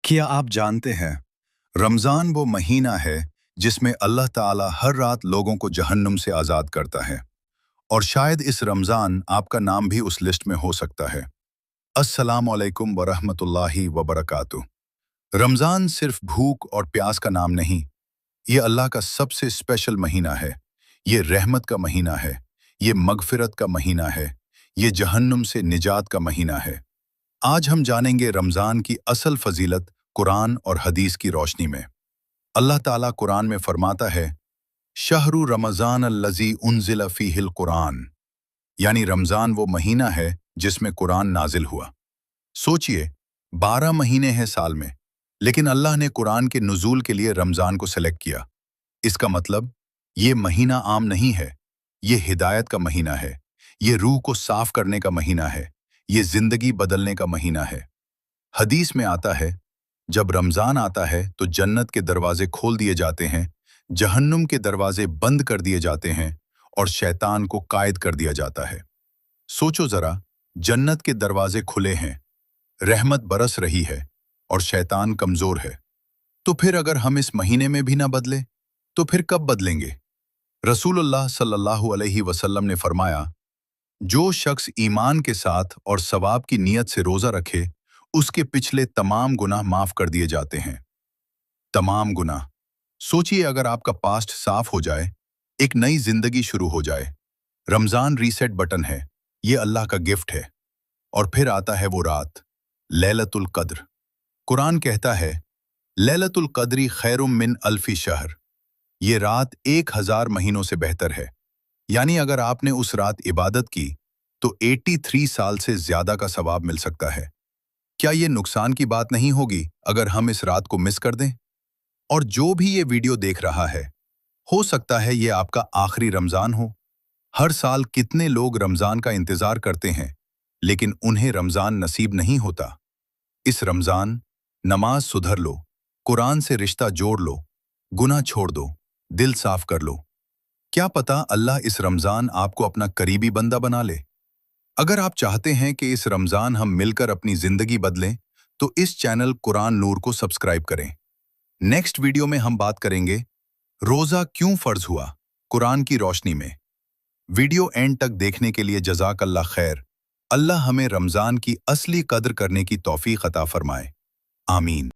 क्या आप जानते हैं रमज़ान वो महीना है जिसमें अल्लाह ताला हर रात लोगों को जहन्नुम से आज़ाद करता है। और शायद इस रमज़ान आपका नाम भी उस लिस्ट में हो सकता है। अस्सलाम वालेकुम वरहमतुल्लाहि वबरकातुह। रमज़ान सिर्फ भूख और प्यास का नाम नहीं, ये अल्लाह का सबसे स्पेशल महीना है। ये रहमत का महीना है, ये मगफिरत का महीना है, ये जहन्नुम से निजात का महीना है। आज हम जानेंगे रमज़ान की असल फजीलत कुरान और हदीस की रोशनी में। अल्लाह ताला कुरान में फरमाता है, शहरु रमज़ान अल्लज़ी उन्ज़िल फ़ीहिल कुरान, यानी रमज़ान वो महीना है जिसमें कुरान नाजिल हुआ। सोचिए, 12 महीने हैं साल में, लेकिन अल्लाह ने कुरान के नुज़ूल के लिए रमज़ान को सेलेक्ट किया। इसका मतलब ये महीना आम नहीं है, ये हिदायत का महीना है, ये रूह को साफ करने का महीना है, ये जिंदगी बदलने का महीना है। हदीस में आता है, जब रमज़ान आता है तो जन्नत के दरवाजे खोल दिए जाते हैं, जहन्नुम के दरवाजे बंद कर दिए जाते हैं और शैतान को कायद कर दिया जाता है। सोचो जरा, जन्नत के दरवाजे खुले हैं, रहमत बरस रही है और शैतान कमज़ोर है। तो फिर अगर हम इस महीने में भी ना बदले, तो फिर कब बदलेंगे? रसूलुल्लाह सल्लल्लाहु अलैहि वसल्लम ने फरमाया, जो शख्स ईमान के साथ और सवाब की नीयत से रोज़ा रखे, उसके पिछले तमाम गुनाह माफ़ कर दिए जाते हैं। तमाम गुनाह। सोचिए, अगर आपका पास्ट साफ हो जाए, एक नई जिंदगी शुरू हो जाए। रमज़ान रीसेट बटन है, ये अल्लाह का गिफ्ट है। और फिर आता है वो रात, लैलतुल क़द्र। कुरान कहता है, लैलतुल क़द्री खैरुम मिन अल्फी शहर। ये रात 1000 महीनों से बेहतर है। यानी अगर आपने उस रात इबादत की, तो 83 साल से ज्यादा का सवाब मिल सकता है। क्या ये नुकसान की बात नहीं होगी अगर हम इस रात को मिस कर दें? और जो भी ये वीडियो देख रहा है, हो सकता है ये आपका आखिरी रमज़ान हो। हर साल कितने लोग रमज़ान का इंतज़ार करते हैं, लेकिन उन्हें रमज़ान नसीब नहीं होता। इस रमज़ान नमाज सुधर लो, कुरान से रिश्ता जोड़ लो, गुनाह छोड़ दो, दिल साफ कर लो। क्या पता अल्लाह इस रमज़ान आपको अपना करीबी बंदा बना ले। अगर आप चाहते हैं कि इस रमज़ान हम मिलकर अपनी ज़िंदगी बदलें, तो इस चैनल कुरान नूर को सब्सक्राइब करें। नेक्स्ट वीडियो में हम बात करेंगे, रोज़ा क्यों फ़र्ज़ हुआ, कुरान की रोशनी में। वीडियो एंड तक देखने के लिए जज़ाक अल्लाह खैर। अल्लाह हमें रमज़ान की असली कद्र करने की तौफ़ीक़ अता फ़रमाए। आमीन।